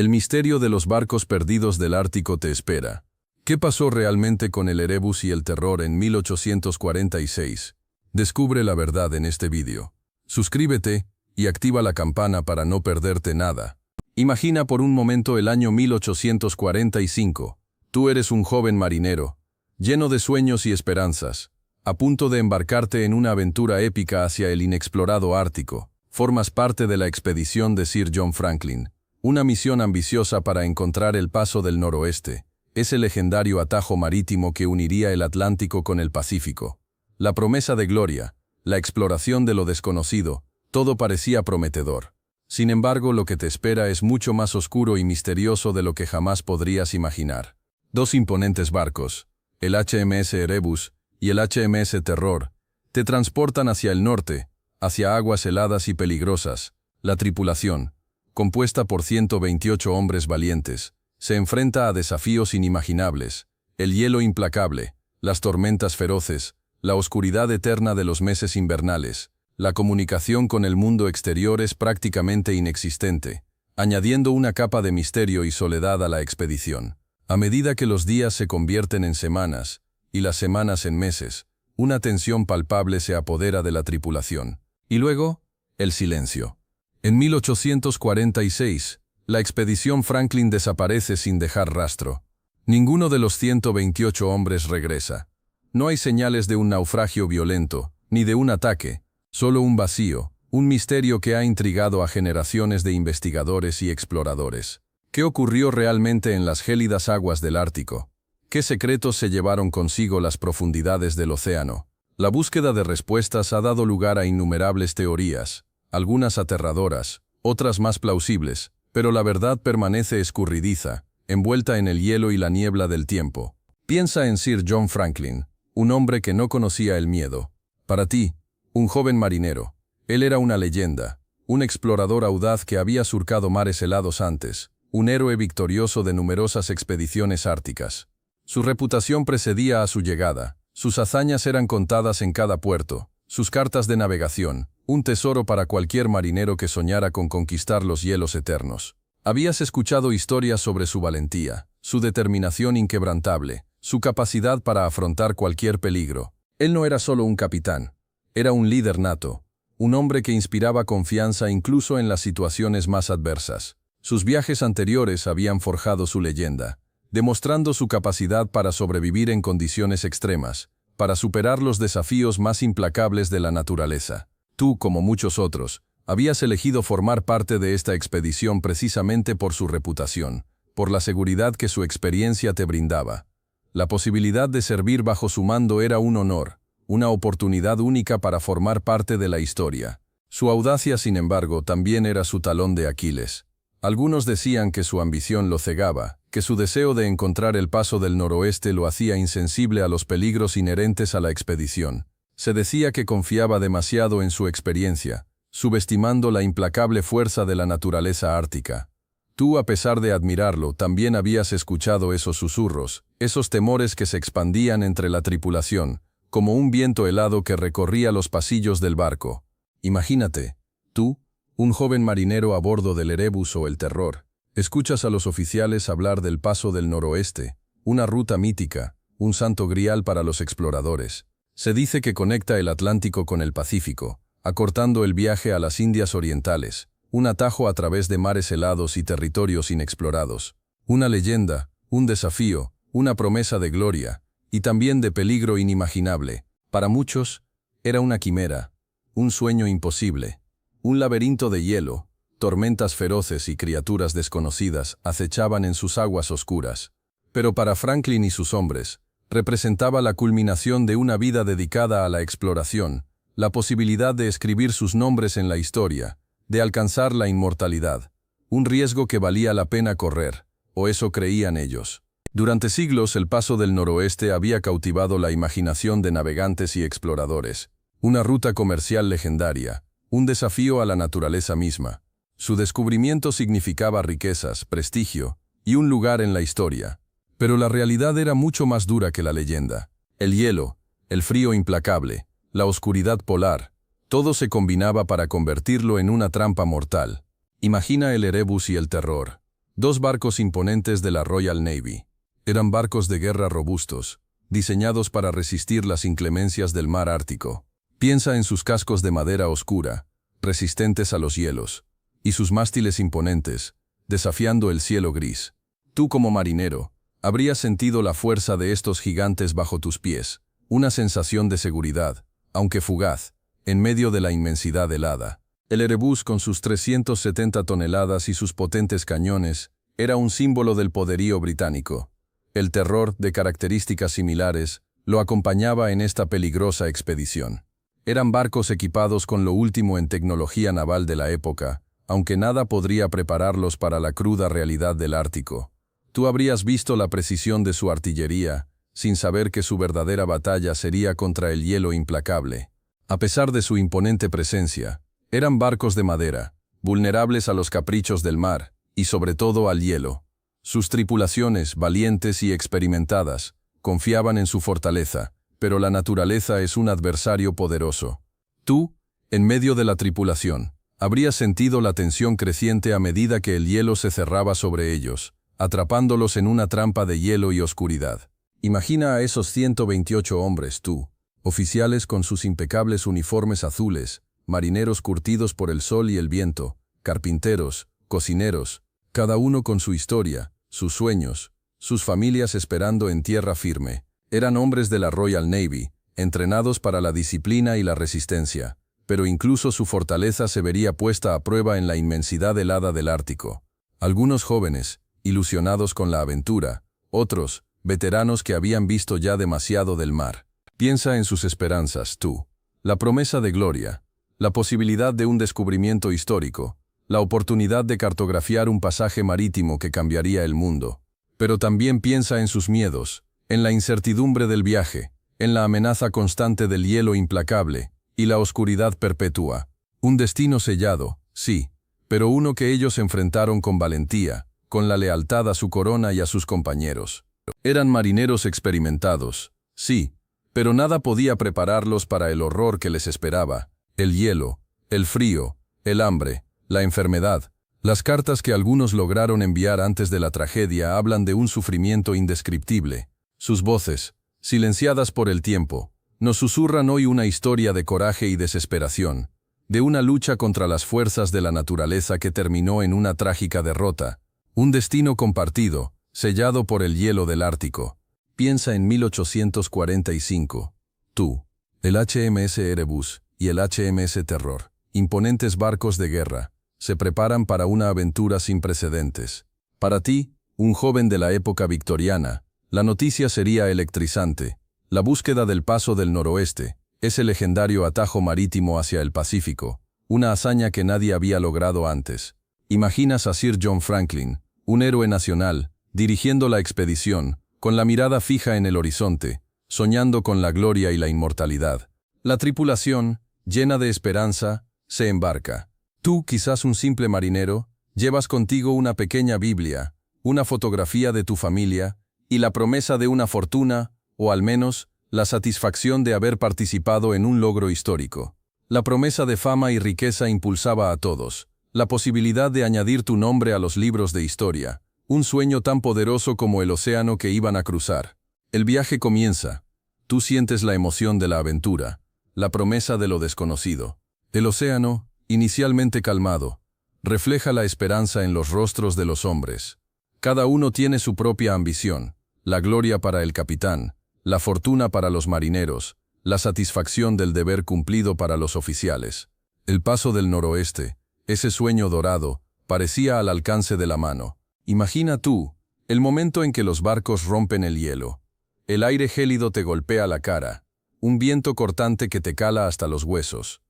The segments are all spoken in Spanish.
El misterio de los barcos perdidos del Ártico te espera. ¿Qué pasó realmente con el Erebus y el Terror en 1846? Descubre la verdad en este vídeo. Suscríbete y activa la campana para no perderte nada. Imagina por un momento el año 1845. Tú eres un joven marinero, lleno de sueños y esperanzas, a punto de embarcarte en una aventura épica hacia el inexplorado Ártico. Formas parte de la expedición de Sir John Franklin, una misión ambiciosa para encontrar el paso del noroeste, ese legendario atajo marítimo que uniría el Atlántico con el Pacífico. La promesa de gloria, la exploración de lo desconocido, todo parecía prometedor. Sin embargo, lo que te espera es mucho más oscuro y misterioso de lo que jamás podrías imaginar. Dos imponentes barcos, el HMS Erebus y el HMS Terror, te transportan hacia el norte, hacia aguas heladas y peligrosas. La tripulación, compuesta por 128 hombres valientes, se enfrenta a desafíos inimaginables: el hielo implacable, las tormentas feroces, la oscuridad eterna de los meses invernales. La comunicación con el mundo exterior es prácticamente inexistente, añadiendo una capa de misterio y soledad a la expedición. A medida que los días se convierten en semanas, y las semanas en meses, una tensión palpable se apodera de la tripulación. Y luego, el silencio. En 1846, la expedición Franklin desaparece sin dejar rastro. Ninguno de los 128 hombres regresa. No hay señales de un naufragio violento, ni de un ataque, solo un vacío, un misterio que ha intrigado a generaciones de investigadores y exploradores. ¿Qué ocurrió realmente en las gélidas aguas del Ártico? ¿Qué secretos se llevaron consigo las profundidades del océano? La búsqueda de respuestas ha dado lugar a innumerables teorías, algunas aterradoras, otras más plausibles, pero la verdad permanece escurridiza, envuelta en el hielo y la niebla del tiempo. Piensa en Sir John Franklin, un hombre que no conocía el miedo. Para ti, un joven marinero, él era una leyenda, un explorador audaz que había surcado mares helados antes, un héroe victorioso de numerosas expediciones árticas. Su reputación precedía a su llegada, sus hazañas eran contadas en cada puerto, sus cartas de navegación, un tesoro para cualquier marinero que soñara con conquistar los hielos eternos. Habías escuchado historias sobre su valentía, su determinación inquebrantable, su capacidad para afrontar cualquier peligro. Él no era solo un capitán, era un líder nato, un hombre que inspiraba confianza incluso en las situaciones más adversas. Sus viajes anteriores habían forjado su leyenda, demostrando su capacidad para sobrevivir en condiciones extremas, para superar los desafíos más implacables de la naturaleza. Tú, como muchos otros, habías elegido formar parte de esta expedición precisamente por su reputación, por la seguridad que su experiencia te brindaba. La posibilidad de servir bajo su mando era un honor, una oportunidad única para formar parte de la historia. Su audacia, sin embargo, también era su talón de Aquiles. Algunos decían que su ambición lo cegaba, que su deseo de encontrar el paso del noroeste lo hacía insensible a los peligros inherentes a la expedición. Se decía que confiaba demasiado en su experiencia, subestimando la implacable fuerza de la naturaleza ártica. Tú, a pesar de admirarlo, también habías escuchado esos susurros, esos temores que se expandían entre la tripulación, como un viento helado que recorría los pasillos del barco. Imagínate, tú, un joven marinero a bordo del Erebus o el Terror, escuchas a los oficiales hablar del paso del noroeste, una ruta mítica, un santo grial para los exploradores. Se dice que conecta el Atlántico con el Pacífico, acortando el viaje a las Indias Orientales, un atajo a través de mares helados y territorios inexplorados. Una leyenda, un desafío, una promesa de gloria, y también de peligro inimaginable. Para muchos, era una quimera, un sueño imposible. Un laberinto de hielo, tormentas feroces y criaturas desconocidas acechaban en sus aguas oscuras. Pero para Franklin y sus hombres, representaba la culminación de una vida dedicada a la exploración, la posibilidad de escribir sus nombres en la historia, de alcanzar la inmortalidad, un riesgo que valía la pena correr, o eso creían ellos. Durante siglos el paso del noroeste había cautivado la imaginación de navegantes y exploradores, una ruta comercial legendaria, un desafío a la naturaleza misma. Su descubrimiento significaba riquezas, prestigio y un lugar en la historia. Pero la realidad era mucho más dura que la leyenda. El hielo, el frío implacable, la oscuridad polar, todo se combinaba para convertirlo en una trampa mortal. Imagina el Erebus y el Terror. Dos barcos imponentes de la Royal Navy. Eran barcos de guerra robustos, diseñados para resistir las inclemencias del mar Ártico. Piensa en sus cascos de madera oscura, resistentes a los hielos, y sus mástiles imponentes, desafiando el cielo gris. Tú como marinero, habrías sentido la fuerza de estos gigantes bajo tus pies, una sensación de seguridad, aunque fugaz, en medio de la inmensidad helada. El Erebus, con sus 370 toneladas y sus potentes cañones, era un símbolo del poderío británico. El terror, de características similares, lo acompañaba en esta peligrosa expedición. Eran barcos equipados con lo último en tecnología naval de la época, aunque nada podría prepararlos para la cruda realidad del Ártico. Tú habrías visto la precisión de su artillería, sin saber que su verdadera batalla sería contra el hielo implacable. A pesar de su imponente presencia, eran barcos de madera, vulnerables a los caprichos del mar, y sobre todo al hielo. Sus tripulaciones, valientes y experimentadas, confiaban en su fortaleza, pero la naturaleza es un adversario poderoso. Tú, en medio de la tripulación, habrías sentido la tensión creciente a medida que el hielo se cerraba sobre ellos, atrapándolos en una trampa de hielo y oscuridad. Imagina a esos 128 hombres, tú, oficiales con sus impecables uniformes azules, marineros curtidos por el sol y el viento, carpinteros, cocineros, cada uno con su historia, sus sueños, sus familias esperando en tierra firme. Eran hombres de la Royal Navy, entrenados para la disciplina y la resistencia, pero incluso su fortaleza se vería puesta a prueba en la inmensidad helada del Ártico. Algunos jóvenes, ilusionados con la aventura, otros, veteranos que habían visto ya demasiado del mar. Piensa en sus esperanzas, tú. La promesa de gloria, la posibilidad de un descubrimiento histórico, la oportunidad de cartografiar un pasaje marítimo que cambiaría el mundo. Pero también piensa en sus miedos, en la incertidumbre del viaje, en la amenaza constante del hielo implacable y la oscuridad perpetua. Un destino sellado, sí, pero uno que ellos enfrentaron con valentía, con la lealtad a su corona y a sus compañeros. Eran marineros experimentados, sí, pero nada podía prepararlos para el horror que les esperaba. El hielo, el frío, el hambre, la enfermedad. Las cartas que algunos lograron enviar antes de la tragedia hablan de un sufrimiento indescriptible. Sus voces, silenciadas por el tiempo, nos susurran hoy una historia de coraje y desesperación, de una lucha contra las fuerzas de la naturaleza que terminó en una trágica derrota, un destino compartido, sellado por el hielo del Ártico. Piensa en 1845. Tú, el HMS Erebus y el HMS Terror, imponentes barcos de guerra, se preparan para una aventura sin precedentes. Para ti, un joven de la época victoriana, la noticia sería electrizante. La búsqueda del Paso del Noroeste, ese legendario atajo marítimo hacia el Pacífico, una hazaña que nadie había logrado antes. Imaginas a Sir John Franklin, un héroe nacional, dirigiendo la expedición, con la mirada fija en el horizonte, soñando con la gloria y la inmortalidad. La tripulación, llena de esperanza, se embarca. Tú, quizás un simple marinero, llevas contigo una pequeña Biblia, una fotografía de tu familia, y la promesa de una fortuna, o al menos, la satisfacción de haber participado en un logro histórico. La promesa de fama y riqueza impulsaba a todos, la posibilidad de añadir tu nombre a los libros de historia, un sueño tan poderoso como el océano que iban a cruzar. El viaje comienza. Tú sientes la emoción de la aventura, la promesa de lo desconocido. El océano, inicialmente calmado, refleja la esperanza en los rostros de los hombres. Cada uno tiene su propia ambición, la gloria para el capitán, la fortuna para los marineros, la satisfacción del deber cumplido para los oficiales. El Paso del Noroeste, ese sueño dorado, parecía al alcance de la mano. Imagina tú, el momento en que los barcos rompen el hielo. El aire gélido te golpea la cara, un viento cortante que te cala hasta los huesos.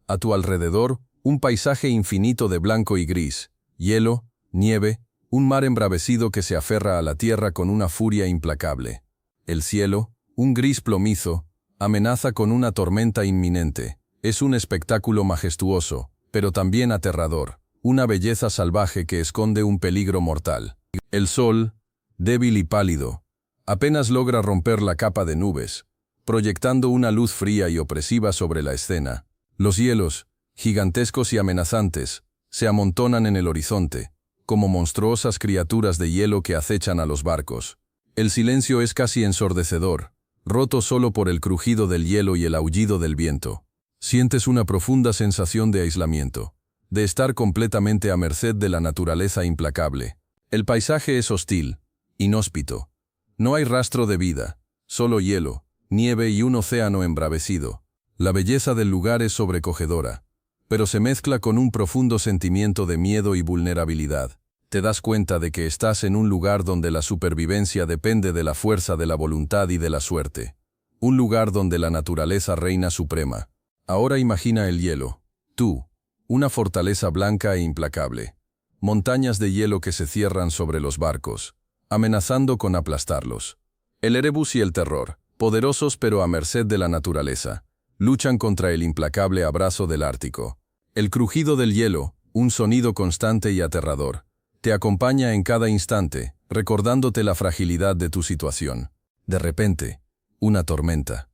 A tu alrededor, un paisaje infinito de blanco y gris, hielo, nieve, un mar embravecido que se aferra a la tierra con una furia implacable. El cielo, un gris plomizo, amenaza con una tormenta inminente. Es un espectáculo majestuoso, pero también aterrador, una belleza salvaje que esconde un peligro mortal. El sol, débil y pálido, apenas logra romper la capa de nubes, proyectando una luz fría y opresiva sobre la escena. Los hielos, gigantescos y amenazantes, se amontonan en el horizonte, como monstruosas criaturas de hielo que acechan a los barcos. El silencio es casi ensordecedor, roto solo por el crujido del hielo y el aullido del viento. Sientes una profunda sensación de aislamiento, de estar completamente a merced de la naturaleza implacable. El paisaje es hostil, inhóspito. No hay rastro de vida, solo hielo, nieve y un océano embravecido. La belleza del lugar es sobrecogedora, pero se mezcla con un profundo sentimiento de miedo y vulnerabilidad. Te das cuenta de que estás en un lugar donde la supervivencia depende de la fuerza de la voluntad y de la suerte. Un lugar donde la naturaleza reina suprema. Ahora imagina el hielo. Tú, una fortaleza blanca e implacable. Montañas de hielo que se cierran sobre los barcos, amenazando con aplastarlos. El Erebus y el terror, poderosos pero a merced de la naturaleza, luchan contra el implacable abrazo del Ártico. El crujido del hielo, un sonido constante y aterrador, te acompaña en cada instante, recordándote la fragilidad de tu situación. De repente, una tormenta.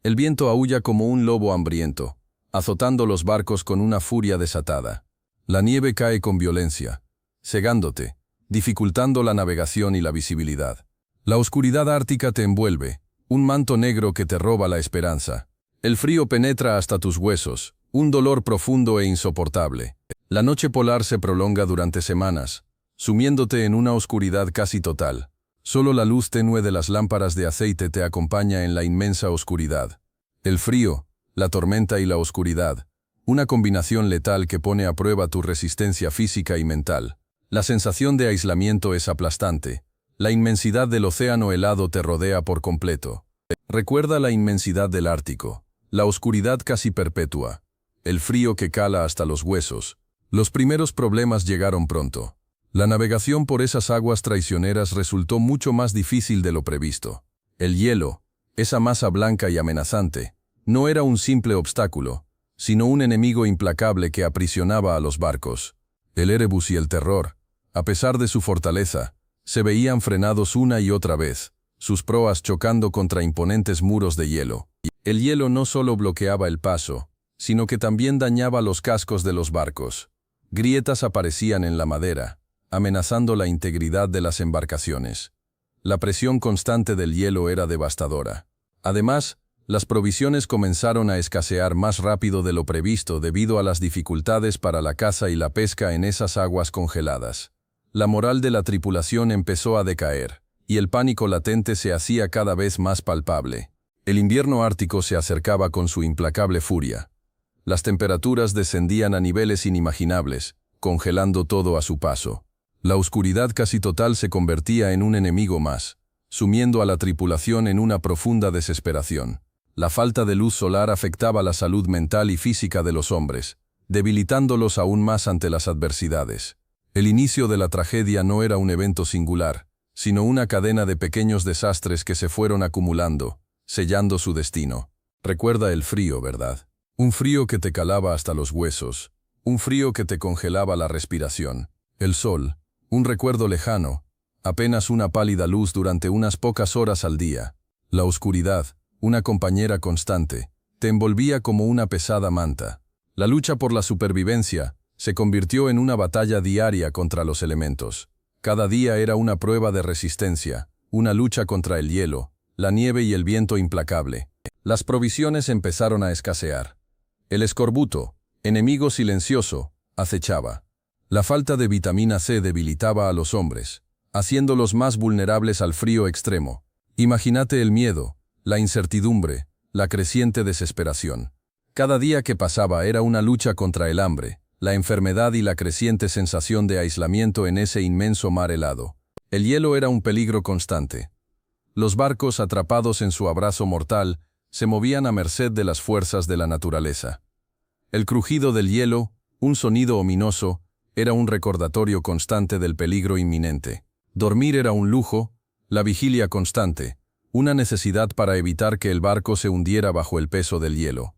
El viento aúlla como un lobo hambriento, azotando los barcos con una furia desatada. La nieve cae con violencia, cegándote, dificultando la navegación y la visibilidad. La oscuridad ártica te envuelve, un manto negro que te roba la esperanza. El frío penetra hasta tus huesos, un dolor profundo e insoportable. La noche polar se prolonga durante semanas, sumiéndote en una oscuridad casi total. Solo la luz tenue de las lámparas de aceite te acompaña en la inmensa oscuridad. El frío, la tormenta y la oscuridad, una combinación letal que pone a prueba tu resistencia física y mental. La sensación de aislamiento es aplastante. La inmensidad del océano helado te rodea por completo. Recuerda la inmensidad del Ártico, la oscuridad casi perpetua, el frío que cala hasta los huesos. Los primeros problemas llegaron pronto. La navegación por esas aguas traicioneras resultó mucho más difícil de lo previsto. El hielo, esa masa blanca y amenazante, no era un simple obstáculo, sino un enemigo implacable que aprisionaba a los barcos. El Erebus y el terror, a pesar de su fortaleza, se veían frenados una y otra vez, sus proas chocando contra imponentes muros de hielo. El hielo no solo bloqueaba el paso, sino que también dañaba los cascos de los barcos. Grietas aparecían en la madera, amenazando la integridad de las embarcaciones. La presión constante del hielo era devastadora. Además, las provisiones comenzaron a escasear más rápido de lo previsto debido a las dificultades para la caza y la pesca en esas aguas congeladas. La moral de la tripulación empezó a decaer, y el pánico latente se hacía cada vez más palpable. El invierno ártico se acercaba con su implacable furia. Las temperaturas descendían a niveles inimaginables, congelando todo a su paso. La oscuridad casi total se convertía en un enemigo más, sumiendo a la tripulación en una profunda desesperación. La falta de luz solar afectaba la salud mental y física de los hombres, debilitándolos aún más ante las adversidades. El inicio de la tragedia no era un evento singular, sino una cadena de pequeños desastres que se fueron acumulando, sellando su destino. Recuerda el frío, ¿verdad? Un frío que te calaba hasta los huesos, un frío que te congelaba la respiración. El sol, un recuerdo lejano, apenas una pálida luz durante unas pocas horas al día. La oscuridad, una compañera constante, te envolvía como una pesada manta. La lucha por la supervivencia se convirtió en una batalla diaria contra los elementos. Cada día era una prueba de resistencia, una lucha contra el hielo, la nieve y el viento implacable. Las provisiones empezaron a escasear. El escorbuto, enemigo silencioso, acechaba. La falta de vitamina C debilitaba a los hombres, haciéndolos más vulnerables al frío extremo. Imagínate el miedo, la incertidumbre, la creciente desesperación. Cada día que pasaba era una lucha contra el hambre, la enfermedad y la creciente sensación de aislamiento en ese inmenso mar helado. El hielo era un peligro constante. Los barcos, atrapados en su abrazo mortal, se movían a merced de las fuerzas de la naturaleza. El crujido del hielo, un sonido ominoso, era un recordatorio constante del peligro inminente. Dormir era un lujo, la vigilia constante, una necesidad para evitar que el barco se hundiera bajo el peso del hielo.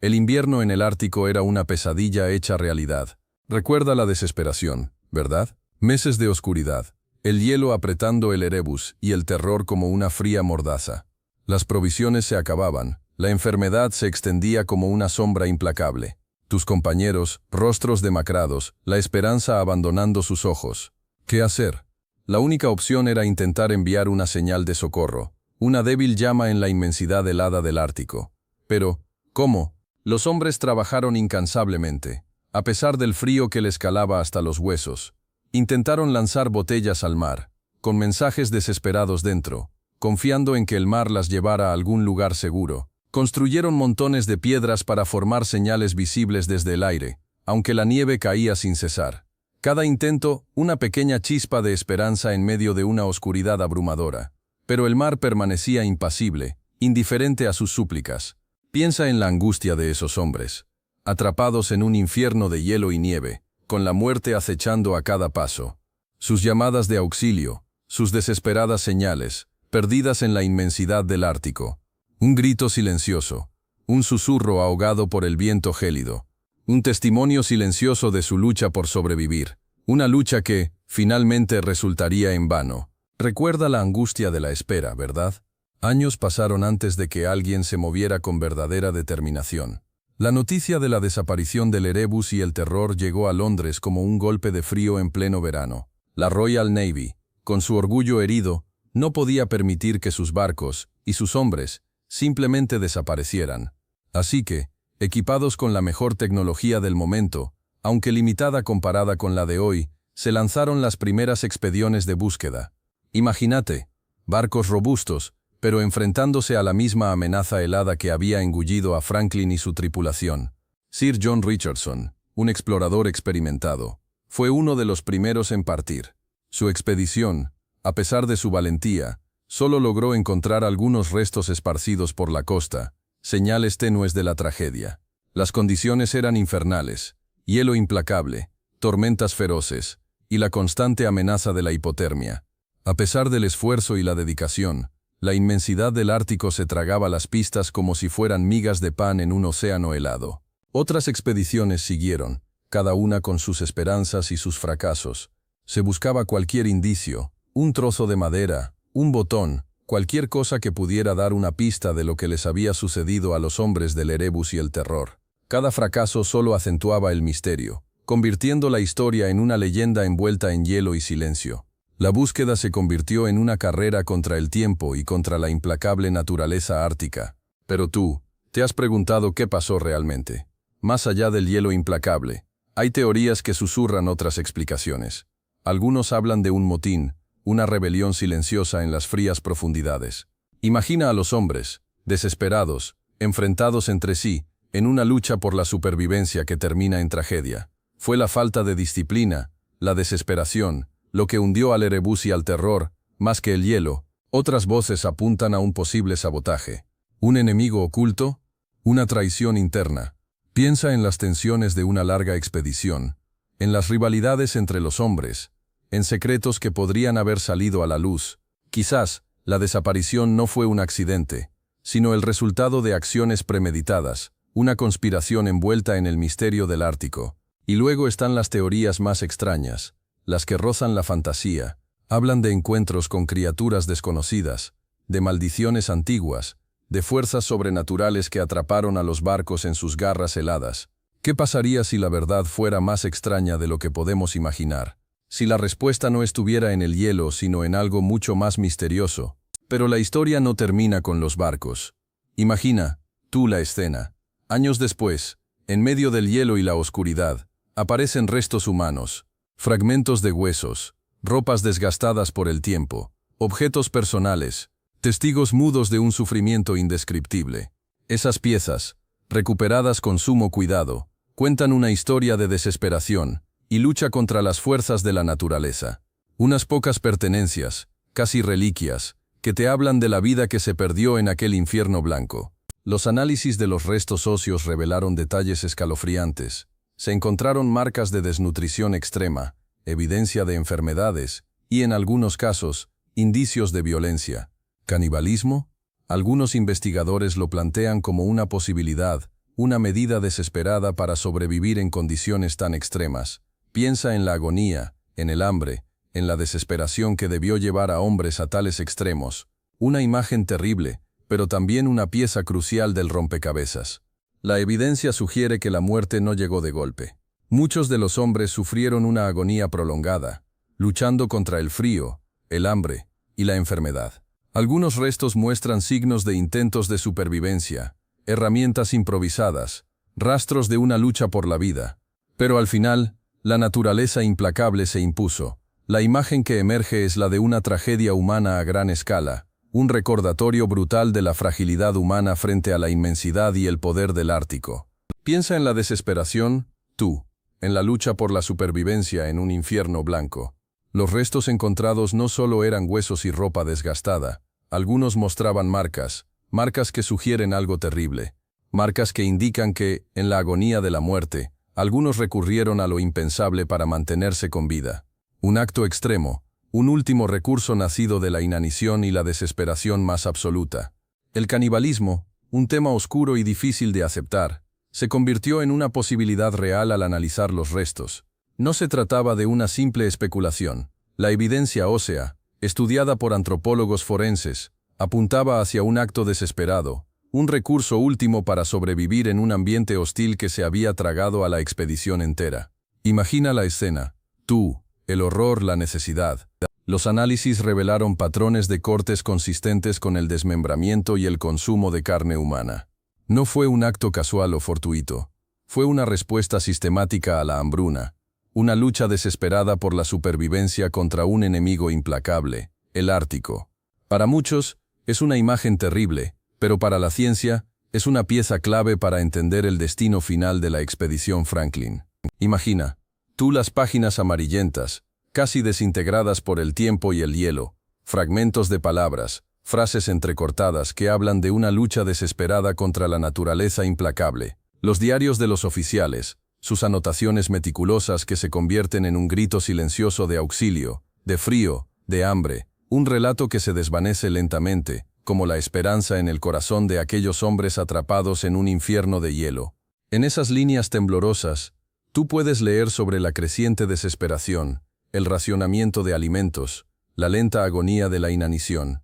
El invierno en el Ártico era una pesadilla hecha realidad. Recuerda la desesperación, ¿verdad? Meses de oscuridad, el hielo apretando el Erebus y el terror como una fría mordaza. Las provisiones se acababan, la enfermedad se extendía como una sombra implacable. Tus compañeros, rostros demacrados, la esperanza abandonando sus ojos. ¿Qué hacer? La única opción era intentar enviar una señal de socorro, una débil llama en la inmensidad helada del Ártico. Pero, ¿cómo? Los hombres trabajaron incansablemente, a pesar del frío que les calaba hasta los huesos. Intentaron lanzar botellas al mar, con mensajes desesperados dentro, confiando en que el mar las llevara a algún lugar seguro. Construyeron montones de piedras para formar señales visibles desde el aire, aunque la nieve caía sin cesar. Cada intento, una pequeña chispa de esperanza en medio de una oscuridad abrumadora. Pero el mar permanecía impasible, indiferente a sus súplicas. Piensa en la angustia de esos hombres, atrapados en un infierno de hielo y nieve, con la muerte acechando a cada paso. Sus llamadas de auxilio, sus desesperadas señales, perdidas en la inmensidad del Ártico. Un grito silencioso, un susurro ahogado por el viento gélido, un testimonio silencioso de su lucha por sobrevivir, una lucha que, finalmente, resultaría en vano. Recuerda la angustia de la espera, ¿verdad? Años pasaron antes de que alguien se moviera con verdadera determinación. La noticia de la desaparición del Erebus y el terror llegó a Londres como un golpe de frío en pleno verano. La Royal Navy, con su orgullo herido, no podía permitir que sus barcos y sus hombres simplemente desaparecieran. Así que, equipados con la mejor tecnología del momento, aunque limitada comparada con la de hoy, se lanzaron las primeras expediciones de búsqueda. Imagínate, barcos robustos, pero enfrentándose a la misma amenaza helada que había engullido a Franklin y su tripulación. Sir John Richardson, un explorador experimentado, fue uno de los primeros en partir. Su expedición, a pesar de su valentía, solo logró encontrar algunos restos esparcidos por la costa, señales tenues de la tragedia. Las condiciones eran infernales, hielo implacable, tormentas feroces, y la constante amenaza de la hipotermia. A pesar del esfuerzo y la dedicación, la inmensidad del Ártico se tragaba las pistas como si fueran migas de pan en un océano helado. Otras expediciones siguieron, cada una con sus esperanzas y sus fracasos. Se buscaba cualquier indicio, un trozo de madera, un botón, cualquier cosa que pudiera dar una pista de lo que les había sucedido a los hombres del Erebus y el terror. Cada fracaso solo acentuaba el misterio, convirtiendo la historia en una leyenda envuelta en hielo y silencio. La búsqueda se convirtió en una carrera contra el tiempo y contra la implacable naturaleza ártica. Pero tú, ¿te has preguntado qué pasó realmente? Más allá del hielo implacable, hay teorías que susurran otras explicaciones. Algunos hablan de un motín, una rebelión silenciosa en las frías profundidades. Imagina a los hombres, desesperados, enfrentados entre sí, en una lucha por la supervivencia que termina en tragedia. Fue la falta de disciplina, la desesperación, lo que hundió al Erebus y al terror, más que el hielo. Otras voces apuntan a un posible sabotaje. ¿Un enemigo oculto? ¿Una traición interna? Piensa en las tensiones de una larga expedición, en las rivalidades entre los hombres, en secretos que podrían haber salido a la luz. Quizás, la desaparición no fue un accidente, sino el resultado de acciones premeditadas, una conspiración envuelta en el misterio del Ártico. Y luego están las teorías más extrañas, las que rozan la fantasía. Hablan de encuentros con criaturas desconocidas, de maldiciones antiguas, de fuerzas sobrenaturales que atraparon a los barcos en sus garras heladas. ¿Qué pasaría si la verdad fuera más extraña de lo que podemos imaginar? Si la respuesta no estuviera en el hielo, sino en algo mucho más misterioso. Pero la historia no termina con los barcos. Imagina, tú la escena. Años después, en medio del hielo y la oscuridad, aparecen restos humanos, fragmentos de huesos, ropas desgastadas por el tiempo, objetos personales, testigos mudos de un sufrimiento indescriptible. Esas piezas, recuperadas con sumo cuidado, cuentan una historia de desesperación y lucha contra las fuerzas de la naturaleza. Unas pocas pertenencias, casi reliquias, que te hablan de la vida que se perdió en aquel infierno blanco. Los análisis de los restos óseos revelaron detalles escalofriantes. Se encontraron marcas de desnutrición extrema, evidencia de enfermedades y, en algunos casos, indicios de violencia. ¿Canibalismo? Algunos investigadores lo plantean como una posibilidad, una medida desesperada para sobrevivir en condiciones tan extremas. Piensa en la agonía, en el hambre, en la desesperación que debió llevar a hombres a tales extremos. Una imagen terrible, pero también una pieza crucial del rompecabezas. La evidencia sugiere que la muerte no llegó de golpe. Muchos de los hombres sufrieron una agonía prolongada, luchando contra el frío, el hambre y la enfermedad. Algunos restos muestran signos de intentos de supervivencia, herramientas improvisadas, rastros de una lucha por la vida. Pero al final, la naturaleza implacable se impuso. La imagen que emerge es la de una tragedia humana a gran escala, un recordatorio brutal de la fragilidad humana frente a la inmensidad y el poder del Ártico. Piensa en la desesperación, tú, en la lucha por la supervivencia en un infierno blanco. Los restos encontrados no solo eran huesos y ropa desgastada, algunos mostraban marcas que sugieren algo terrible, marcas que indican que, en la agonía de la muerte, algunos recurrieron a lo impensable para mantenerse con vida. Un acto extremo, un último recurso nacido de la inanición y la desesperación más absoluta. El canibalismo, un tema oscuro y difícil de aceptar, se convirtió en una posibilidad real al analizar los restos. No se trataba de una simple especulación. La evidencia ósea, estudiada por antropólogos forenses, apuntaba hacia un acto desesperado, un recurso último para sobrevivir en un ambiente hostil que se había tragado a la expedición entera. Imagina la escena. Tú, el horror, la necesidad. Los análisis revelaron patrones de cortes consistentes con el desmembramiento y el consumo de carne humana. No fue un acto casual o fortuito. Fue una respuesta sistemática a la hambruna, una lucha desesperada por la supervivencia contra un enemigo implacable, el Ártico. Para muchos, es una imagen terrible, pero para la ciencia, es una pieza clave para entender el destino final de la expedición Franklin. Imagina, tú las páginas amarillentas, casi desintegradas por el tiempo y el hielo, fragmentos de palabras, frases entrecortadas que hablan de una lucha desesperada contra la naturaleza implacable. Los diarios de los oficiales, sus anotaciones meticulosas que se convierten en un grito silencioso de auxilio, de frío, de hambre, un relato que se desvanece lentamente, como la esperanza en el corazón de aquellos hombres atrapados en un infierno de hielo. En esas líneas temblorosas, tú puedes leer sobre la creciente desesperación, el racionamiento de alimentos, la lenta agonía de la inanición.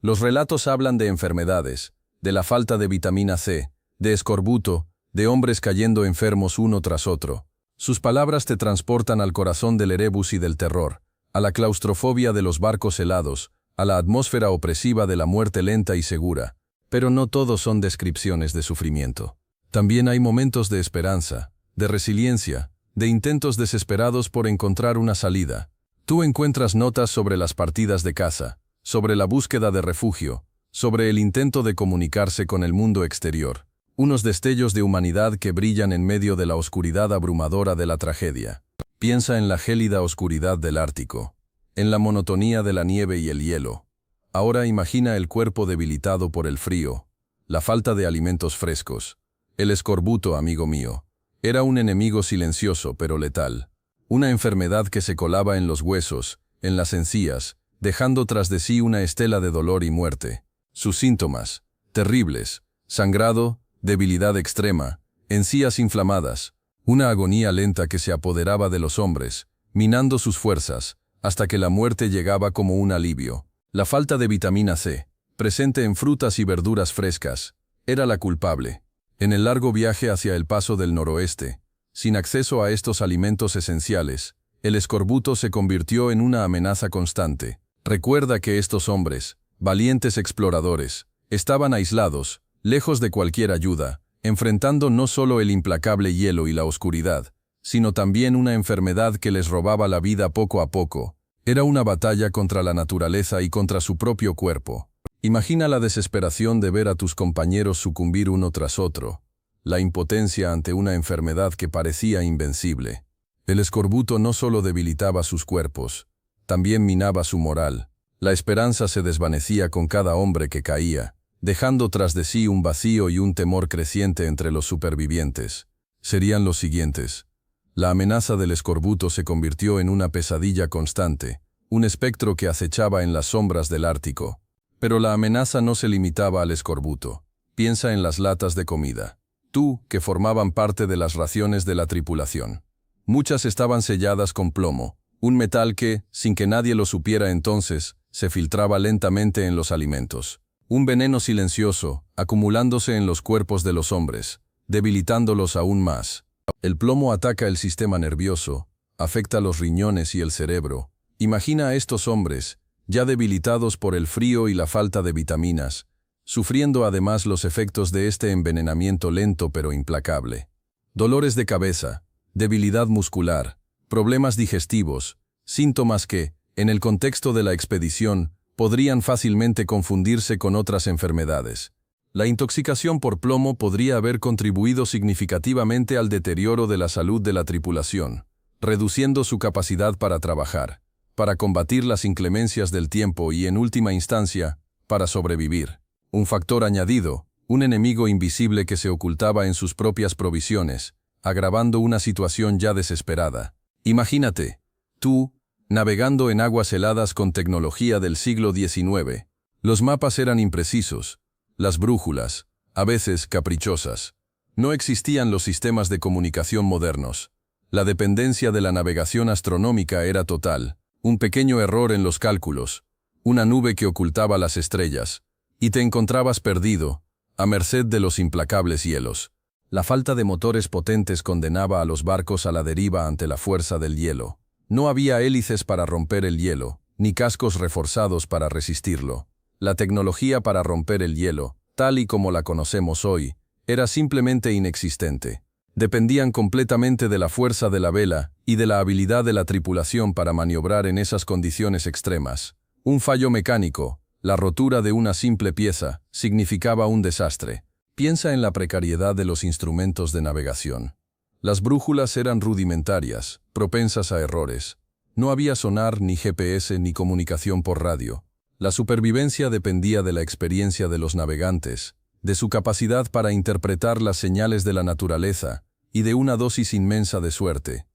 Los relatos hablan de enfermedades, de la falta de vitamina C, de escorbuto, de hombres cayendo enfermos uno tras otro. Sus palabras te transportan al corazón del Erebus y del terror, a la claustrofobia de los barcos helados, a la atmósfera opresiva de la muerte lenta y segura. Pero no todos son descripciones de sufrimiento. También hay momentos de esperanza, de resiliencia, de intentos desesperados por encontrar una salida. Tú encuentras notas sobre las partidas de caza, sobre la búsqueda de refugio, sobre el intento de comunicarse con el mundo exterior. Unos destellos de humanidad que brillan en medio de la oscuridad abrumadora de la tragedia. Piensa en la gélida oscuridad del Ártico, en la monotonía de la nieve y el hielo. Ahora imagina el cuerpo debilitado por el frío, la falta de alimentos frescos. El escorbuto, amigo mío, era un enemigo silencioso pero letal. Una enfermedad que se colaba en los huesos, en las encías, dejando tras de sí una estela de dolor y muerte. Sus síntomas, terribles: sangrado, debilidad extrema, encías inflamadas, una agonía lenta que se apoderaba de los hombres, minando sus fuerzas, hasta que la muerte llegaba como un alivio. La falta de vitamina C, presente en frutas y verduras frescas, era la culpable. En el largo viaje hacia el paso del noroeste, sin acceso a estos alimentos esenciales, el escorbuto se convirtió en una amenaza constante. Recuerda que estos hombres, valientes exploradores, estaban aislados, lejos de cualquier ayuda, enfrentando no solo el implacable hielo y la oscuridad, sino también una enfermedad que les robaba la vida poco a poco. Era una batalla contra la naturaleza y contra su propio cuerpo. Imagina la desesperación de ver a tus compañeros sucumbir uno tras otro, la impotencia ante una enfermedad que parecía invencible. El escorbuto no solo debilitaba sus cuerpos, también minaba su moral. La esperanza se desvanecía con cada hombre que caía, dejando tras de sí un vacío y un temor creciente entre los supervivientes. Serían los siguientes. La amenaza del escorbuto se convirtió en una pesadilla constante, un espectro que acechaba en las sombras del Ártico. Pero la amenaza no se limitaba al escorbuto. Piensa en las latas de comida. Tú, que formaban parte de las raciones de la tripulación. Muchas estaban selladas con plomo, un metal que, sin que nadie lo supiera entonces, se filtraba lentamente en los alimentos. Un veneno silencioso, acumulándose en los cuerpos de los hombres, debilitándolos aún más. El plomo ataca el sistema nervioso, afecta los riñones y el cerebro. Imagina a estos hombres, ya debilitados por el frío y la falta de vitaminas, sufriendo además los efectos de este envenenamiento lento pero implacable. Dolores de cabeza, debilidad muscular, problemas digestivos, síntomas que, en el contexto de la expedición, podrían fácilmente confundirse con otras enfermedades. La intoxicación por plomo podría haber contribuido significativamente al deterioro de la salud de la tripulación, reduciendo su capacidad para trabajar, para combatir las inclemencias del tiempo y, en última instancia, para sobrevivir. Un factor añadido, un enemigo invisible que se ocultaba en sus propias provisiones, agravando una situación ya desesperada. Imagínate, tú, navegando en aguas heladas con tecnología del siglo XIX. Los mapas eran imprecisos, las brújulas, a veces caprichosas. No existían los sistemas de comunicación modernos. La dependencia de la navegación astronómica era total. Un pequeño error en los cálculos, una nube que ocultaba las estrellas, y te encontrabas perdido, a merced de los implacables hielos. La falta de motores potentes condenaba a los barcos a la deriva ante la fuerza del hielo. No había hélices para romper el hielo, ni cascos reforzados para resistirlo. La tecnología para romper el hielo, tal y como la conocemos hoy, era simplemente inexistente. Dependían completamente de la fuerza de la vela y de la habilidad de la tripulación para maniobrar en esas condiciones extremas. Un fallo mecánico, la rotura de una simple pieza, significaba un desastre. Piensa en la precariedad de los instrumentos de navegación. Las brújulas eran rudimentarias, propensas a errores. No había sonar, ni GPS, ni comunicación por radio. La supervivencia dependía de la experiencia de los navegantes, de su capacidad para interpretar las señales de la naturaleza y de una dosis inmensa de suerte.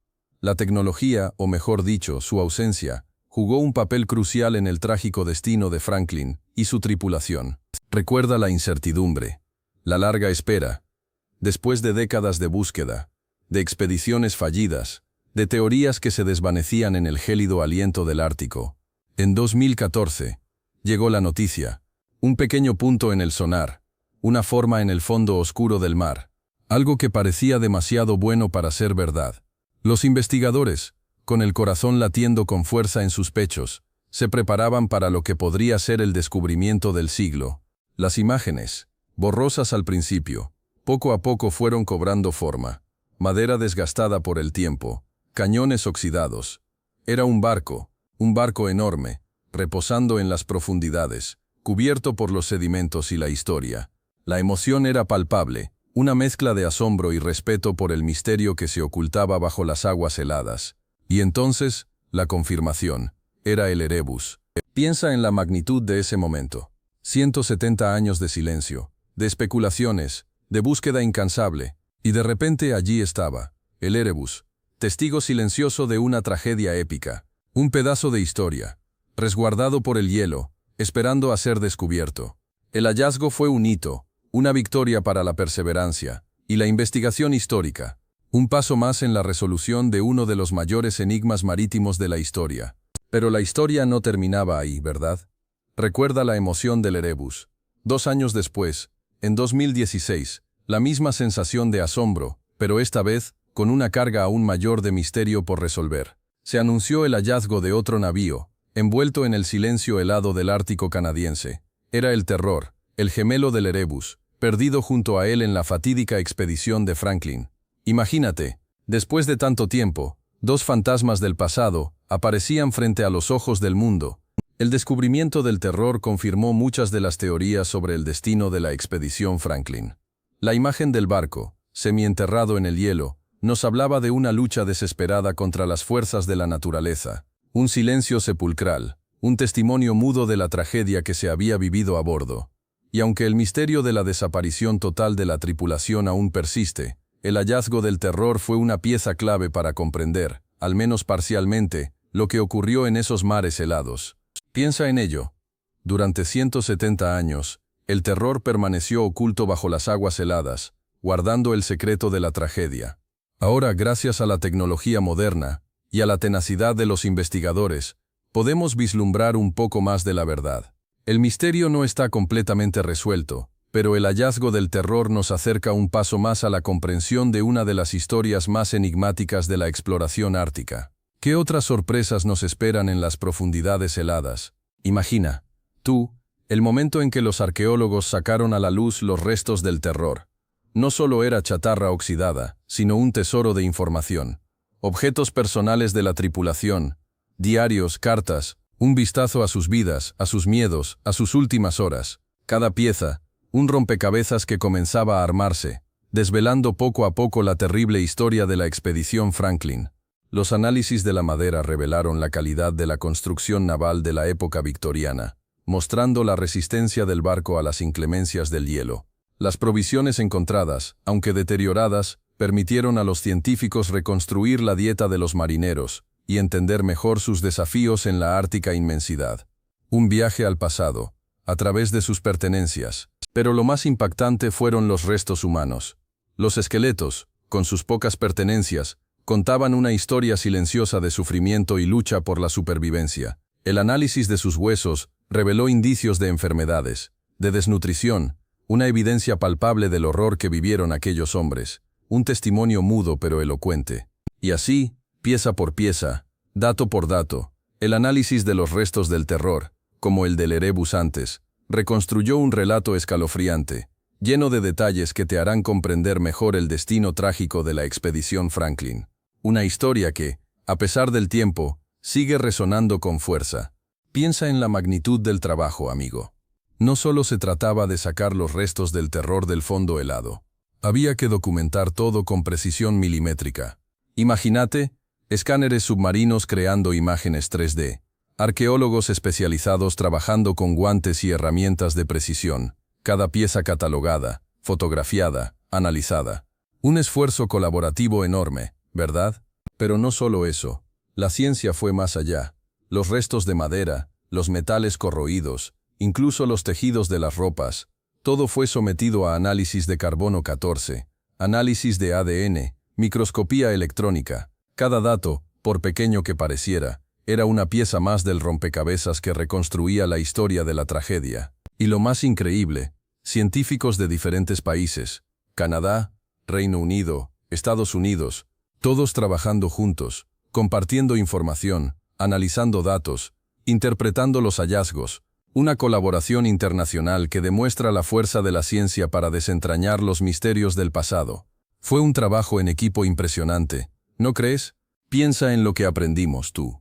La tecnología, o mejor dicho, su ausencia, jugó un papel crucial en el trágico destino de Franklin y su tripulación. Recuerda la incertidumbre, la larga espera, después de décadas de búsqueda, de expediciones fallidas, de teorías que se desvanecían en el gélido aliento del Ártico. En 2014, llegó la noticia, un pequeño punto en el sonar, una forma en el fondo oscuro del mar, algo que parecía demasiado bueno para ser verdad. Los investigadores, con el corazón latiendo con fuerza en sus pechos, se preparaban para lo que podría ser el descubrimiento del siglo. Las imágenes, borrosas al principio, poco a poco fueron cobrando forma. Madera desgastada por el tiempo, cañones oxidados. Era un barco enorme, reposando en las profundidades, cubierto por los sedimentos y la historia. La emoción era palpable, una mezcla de asombro y respeto por el misterio que se ocultaba bajo las aguas heladas. Y entonces, la confirmación, era el Erebus. Piensa en la magnitud de ese momento. 170 años de silencio, de especulaciones, de búsqueda incansable, y de repente allí estaba, el Erebus, testigo silencioso de una tragedia épica, un pedazo de historia, resguardado por el hielo, esperando a ser descubierto. El hallazgo fue un hito, una victoria para la perseverancia y la investigación histórica, un paso más en la resolución de uno de los mayores enigmas marítimos de la historia. Pero la historia no terminaba ahí, ¿verdad? Recuerda la emoción del Erebus. 2 años después, en 2016, la misma sensación de asombro, pero esta vez, con una carga aún mayor de misterio por resolver. Se anunció el hallazgo de otro navío, envuelto en el silencio helado del Ártico canadiense. Era el Terror, el gemelo del Erebus, perdido junto a él en la fatídica expedición de Franklin. Imagínate, después de tanto tiempo, 2 fantasmas del pasado aparecían frente a los ojos del mundo. El descubrimiento del Terror confirmó muchas de las teorías sobre el destino de la expedición Franklin. La imagen del barco, semienterrado en el hielo, nos hablaba de una lucha desesperada contra las fuerzas de la naturaleza, un silencio sepulcral, un testimonio mudo de la tragedia que se había vivido a bordo. Y aunque el misterio de la desaparición total de la tripulación aún persiste, el hallazgo del Terror fue una pieza clave para comprender, al menos parcialmente, lo que ocurrió en esos mares helados. Piensa en ello. Durante 170 años, el Terror permaneció oculto bajo las aguas heladas, guardando el secreto de la tragedia. Ahora, gracias a la tecnología moderna y a la tenacidad de los investigadores, podemos vislumbrar un poco más de la verdad. El misterio no está completamente resuelto, pero el hallazgo del terror nos acerca un paso más a la comprensión de una de las historias más enigmáticas de la exploración ártica. ¿Qué otras sorpresas nos esperan en las profundidades heladas? Imagina, tú, el momento en que los arqueólogos sacaron a la luz los restos del terror. No solo era chatarra oxidada, sino un tesoro de información. Objetos personales de la tripulación, diarios, cartas, un vistazo a sus vidas, a sus miedos, a sus últimas horas. Cada pieza, un rompecabezas que comenzaba a armarse, desvelando poco a poco la terrible historia de la expedición Franklin. Los análisis de la madera revelaron la calidad de la construcción naval de la época victoriana, mostrando la resistencia del barco a las inclemencias del hielo. Las provisiones encontradas, aunque deterioradas, permitieron a los científicos reconstruir la dieta de los marineros y entender mejor sus desafíos en la ártica inmensidad. Un viaje al pasado, a través de sus pertenencias. Pero lo más impactante fueron los restos humanos. Los esqueletos, con sus pocas pertenencias, contaban una historia silenciosa de sufrimiento y lucha por la supervivencia. El análisis de sus huesos reveló indicios de enfermedades, de desnutrición, una evidencia palpable del horror que vivieron aquellos hombres, un testimonio mudo pero elocuente. Y así, pieza por pieza, dato por dato, el análisis de los restos del terror, como el del Erebus antes, reconstruyó un relato escalofriante, lleno de detalles que te harán comprender mejor el destino trágico de la expedición Franklin. Una historia que, a pesar del tiempo, sigue resonando con fuerza. Piensa en la magnitud del trabajo, amigo. No solo se trataba de sacar los restos del terror del fondo helado. Había que documentar todo con precisión milimétrica. Imagínate, escáneres submarinos creando imágenes 3D, arqueólogos especializados trabajando con guantes y herramientas de precisión, cada pieza catalogada, fotografiada, analizada. Un esfuerzo colaborativo enorme, ¿verdad? Pero no solo eso. La ciencia fue más allá. Los restos de madera, los metales corroídos, incluso los tejidos de las ropas, todo fue sometido a análisis de carbono 14, análisis de ADN, microscopía electrónica. Cada dato, por pequeño que pareciera, era una pieza más del rompecabezas que reconstruía la historia de la tragedia. Y lo más increíble, científicos de diferentes países, Canadá, Reino Unido, Estados Unidos, todos trabajando juntos, compartiendo información, analizando datos, interpretando los hallazgos, una colaboración internacional que demuestra la fuerza de la ciencia para desentrañar los misterios del pasado. Fue un trabajo en equipo impresionante, ¿no crees? Piensa en lo que aprendimos tú.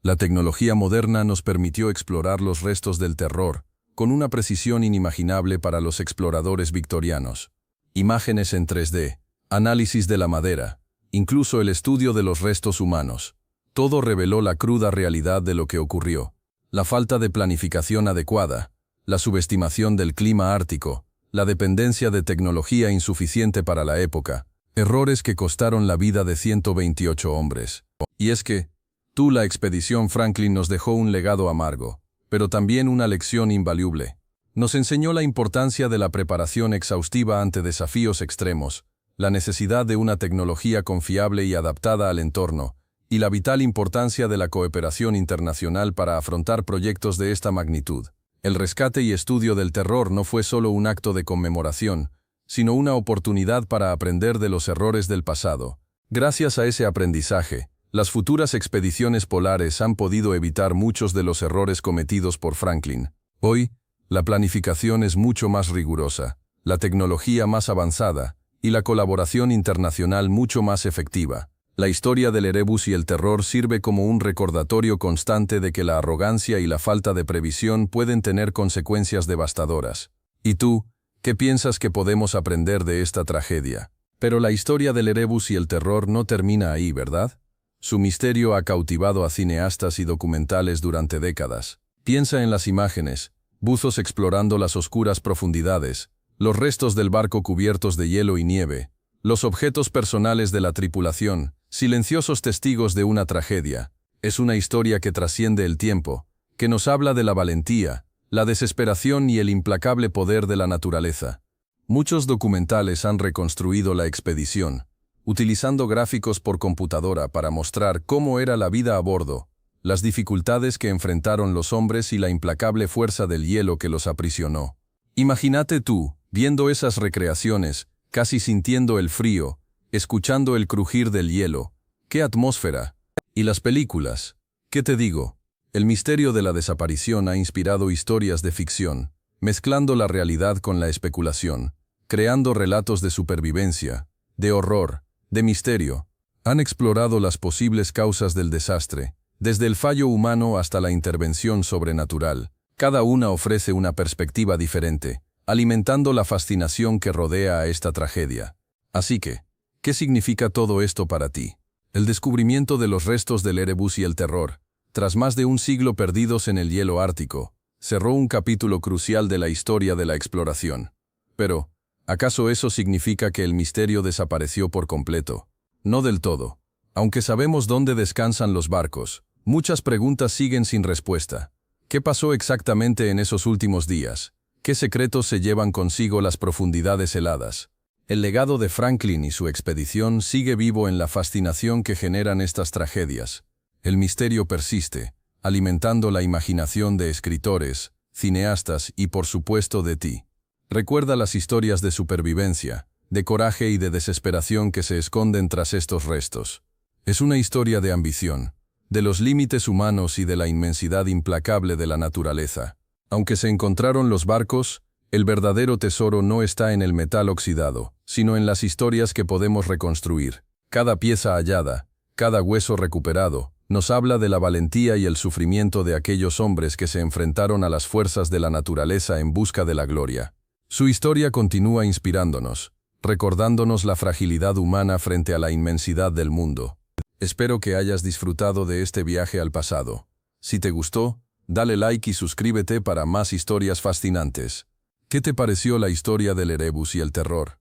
La tecnología moderna nos permitió explorar los restos del terror, con una precisión inimaginable para los exploradores victorianos. Imágenes en 3D, análisis de la madera, incluso el estudio de los restos humanos. Todo reveló la cruda realidad de lo que ocurrió. La falta de planificación adecuada, la subestimación del clima ártico, la dependencia de tecnología insuficiente para la época, errores que costaron la vida de 128 hombres. Y es que, la expedición Franklin nos dejó un legado amargo, pero también una lección invaluable. Nos enseñó la importancia de la preparación exhaustiva ante desafíos extremos, la necesidad de una tecnología confiable y adaptada al entorno, y la vital importancia de la cooperación internacional para afrontar proyectos de esta magnitud. El rescate y estudio del terror no fue solo un acto de conmemoración, sino una oportunidad para aprender de los errores del pasado. Gracias a ese aprendizaje, las futuras expediciones polares han podido evitar muchos de los errores cometidos por Franklin. Hoy, la planificación es mucho más rigurosa, la tecnología más avanzada y la colaboración internacional mucho más efectiva. La historia del Erebus y el terror sirve como un recordatorio constante de que la arrogancia y la falta de previsión pueden tener consecuencias devastadoras. ¿Y tú, qué piensas que podemos aprender de esta tragedia? Pero la historia del Erebus y el terror no termina ahí, ¿verdad? Su misterio ha cautivado a cineastas y documentales durante décadas. Piensa en las imágenes, buzos explorando las oscuras profundidades, los restos del barco cubiertos de hielo y nieve, los objetos personales de la tripulación, silenciosos testigos de una tragedia. Es una historia que trasciende el tiempo, que nos habla de la valentía, la desesperación y el implacable poder de la naturaleza. Muchos documentales han reconstruido la expedición, utilizando gráficos por computadora para mostrar cómo era la vida a bordo, las dificultades que enfrentaron los hombres y la implacable fuerza del hielo que los aprisionó. Imagínate tú, Viendo esas recreaciones, casi sintiendo el frío, escuchando el crujir del hielo. ¡Qué atmósfera! Y las películas. ¿Qué te digo? El misterio de la desaparición ha inspirado historias de ficción, mezclando la realidad con la especulación, creando relatos de supervivencia, de horror, de misterio. Han explorado las posibles causas del desastre, desde el fallo humano hasta la intervención sobrenatural. Cada una ofrece una perspectiva diferente, alimentando la fascinación que rodea a esta tragedia. Así que, ¿qué significa todo esto para ti? El descubrimiento de los restos del Erebus y el terror, tras más de un siglo perdidos en el hielo ártico, cerró un capítulo crucial de la historia de la exploración. Pero, ¿acaso eso significa que el misterio desapareció por completo? No del todo. Aunque sabemos dónde descansan los barcos, muchas preguntas siguen sin respuesta. ¿Qué pasó exactamente en esos últimos días? ¿Qué secretos se llevan consigo las profundidades heladas? El legado de Franklin y su expedición sigue vivo en la fascinación que generan estas tragedias. El misterio persiste, alimentando la imaginación de escritores, cineastas y por supuesto de ti. Recuerda las historias de supervivencia, de coraje y de desesperación que se esconden tras estos restos. Es una historia de ambición, de los límites humanos y de la inmensidad implacable de la naturaleza. Aunque se encontraron los barcos, el verdadero tesoro no está en el metal oxidado, sino en las historias que podemos reconstruir. Cada pieza hallada, cada hueso recuperado, nos habla de la valentía y el sufrimiento de aquellos hombres que se enfrentaron a las fuerzas de la naturaleza en busca de la gloria. Su historia continúa inspirándonos, recordándonos la fragilidad humana frente a la inmensidad del mundo. Espero que hayas disfrutado de este viaje al pasado. Si te gustó, dale like y suscríbete para más historias fascinantes. ¿Qué te pareció la historia del Erebus y el terror?